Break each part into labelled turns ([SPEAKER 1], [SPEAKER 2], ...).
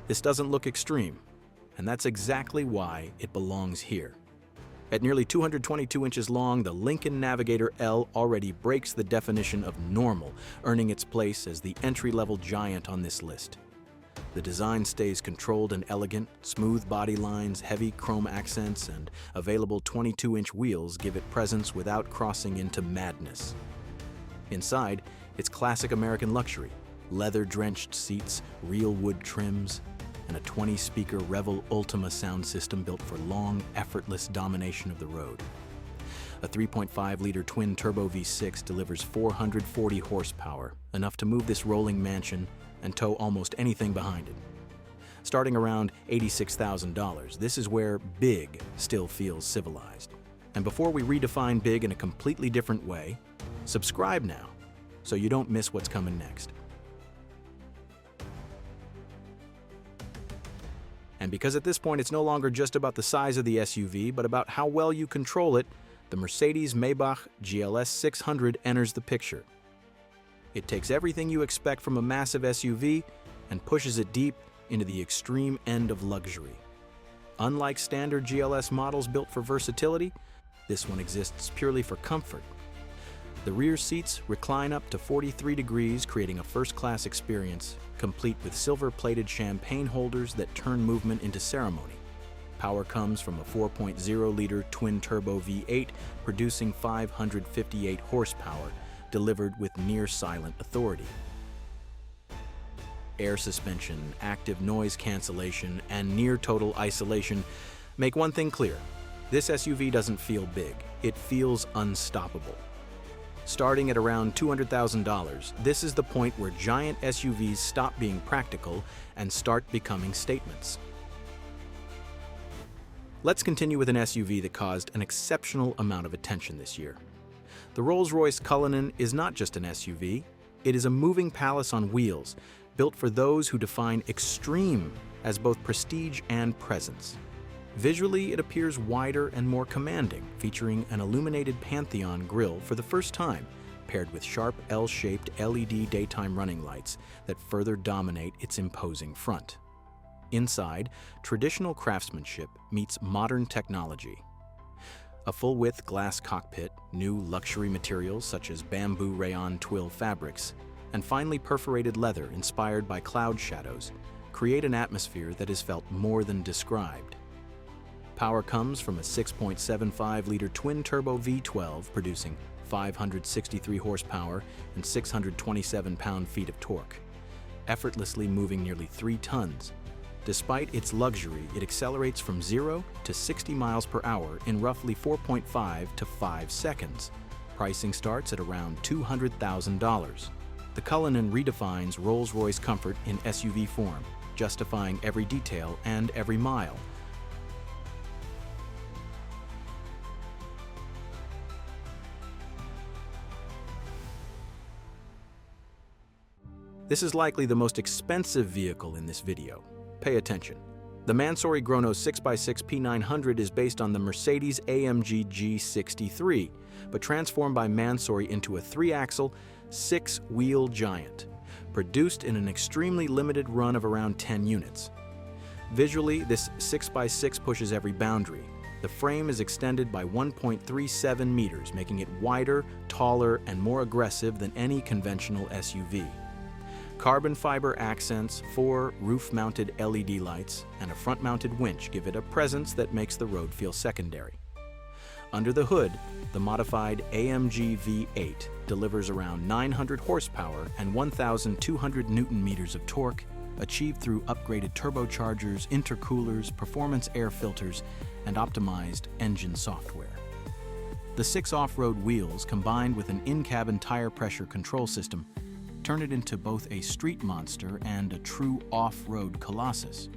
[SPEAKER 1] This doesn't look extreme, and that's exactly why it belongs here. At nearly 222 inches long, the Lincoln Navigator L already breaks the definition of normal, earning its place as the entry-level giant on this list. The design stays controlled and elegant. Smooth body lines, heavy chrome accents, and available 22-inch wheels give it presence without crossing into madness. Inside, it's classic American luxury: leather-drenched seats, real wood trims, and a 20-speaker Revel Ultima sound system built for long, effortless domination of the road. A 3.5-liter twin-turbo V6 delivers 440 horsepower, enough to move this rolling mansion and tow almost anything behind it. Starting around $86,000, this is where big still feels civilized. And before we redefine big in a completely different way, subscribe now so you don't miss what's coming next. And because at this point it's no longer just about the size of the SUV, but about how well you control it, the Mercedes-Maybach GLS 600 enters the picture. It takes everything you expect from a massive SUV and pushes it deep into the extreme end of luxury. Unlike standard GLS models built for versatility, this one exists purely for comfort. The rear seats recline up to 43 degrees, creating a first-class experience, complete with silver-plated champagne holders that turn movement into ceremony. Power comes from a 4.0-liter twin-turbo V8, producing 558 horsepower, delivered with near-silent authority. Air suspension, active noise cancellation, and near-total isolation make one thing clear: this SUV doesn't feel big, it feels unstoppable. Starting at around $200,000, this is the point where giant SUVs stop being practical and start becoming statements. Let's continue with an SUV that caused an exceptional amount of attention this year. The Rolls-Royce Cullinan is not just an SUV, it is a moving palace on wheels, built for those who define extreme as both prestige and presence. Visually, it appears wider and more commanding, featuring an illuminated Pantheon grille for the first time, paired with sharp L-shaped LED daytime running lights that further dominate its imposing front. Inside, traditional craftsmanship meets modern technology. A full-width glass cockpit, new luxury materials such as bamboo rayon twill fabrics, and finely perforated leather inspired by cloud shadows create an atmosphere that is felt more than described. Power comes from a 6.75-liter twin-turbo V12 producing 563 horsepower and 627 pound-feet of torque, effortlessly moving nearly 3 tons. Despite its luxury, it accelerates from 0 to 60 miles per hour in roughly 4.5 to 5 seconds. Pricing starts at around $200,000. The Cullinan redefines Rolls-Royce comfort in SUV form, justifying every detail and every mile. This is likely the most expensive vehicle in this video. Pay attention. The Mansory Gronos 6x6 P900 is based on the Mercedes-AMG G63, but transformed by Mansory into a 3-axle, 6-wheel giant, produced in an extremely limited run of around 10 units. Visually, this 6x6 pushes every boundary. The frame is extended by 1.37 meters, making it wider, taller, and more aggressive than any conventional SUV. Carbon fiber accents, 4 roof-mounted LED lights, and a front-mounted winch give it a presence that makes the road feel secondary. Under the hood, the modified AMG V8 delivers around 900 horsepower and 1,200 Newton-meters of torque, achieved through upgraded turbochargers, intercoolers, performance air filters, and optimized engine software. The 6 off-road wheels, combined with an in-cabin tire pressure control system, turn it into both a street monster and a true off-road colossus.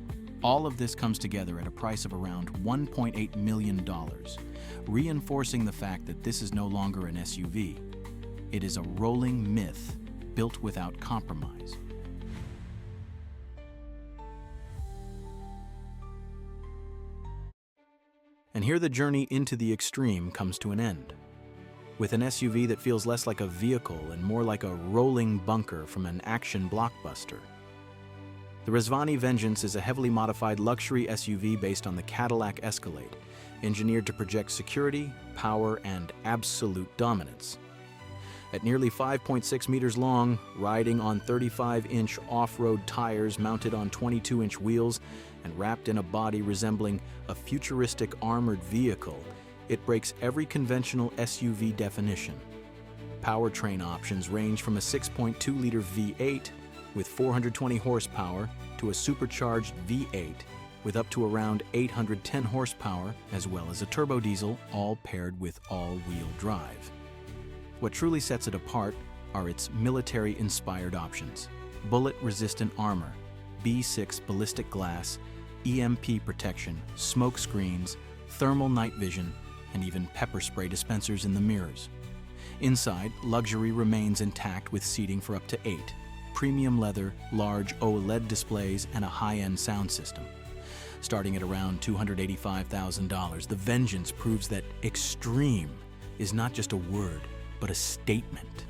[SPEAKER 1] All of this comes together at a price of around $1.8 million, reinforcing the fact that this is no longer an SUV. It is a rolling myth built without compromise. And here the journey into the extreme comes to an end, with an SUV that feels less like a vehicle and more like a rolling bunker from an action blockbuster. The Rezvani Venggeance is a heavily modified luxury SUV based on the Cadillac Escalade, engineered to project security, power, and absolute dominance. At nearly 5.6 meters long, riding on 35-inch off-road tires mounted on 22-inch wheels and wrapped in a body resembling a futuristic armored vehicle, it breaks every conventional SUV definition. Powertrain options range from a 6.2-liter V8 with 420 horsepower to a supercharged V8 with up to around 810 horsepower, as well as a turbo diesel, all paired with all-wheel drive. What truly sets it apart are its military-inspired options: bullet-resistant armor, B6 ballistic glass, EMP protection, smoke screens, thermal night vision, and even pepper spray dispensers in the mirrors. Inside, luxury remains intact with seating for up to 8, premium leather, large OLED displays, and a high-end sound system. Starting at around $285,000, the Venggeance proves that extreme is not just a word, but a statement.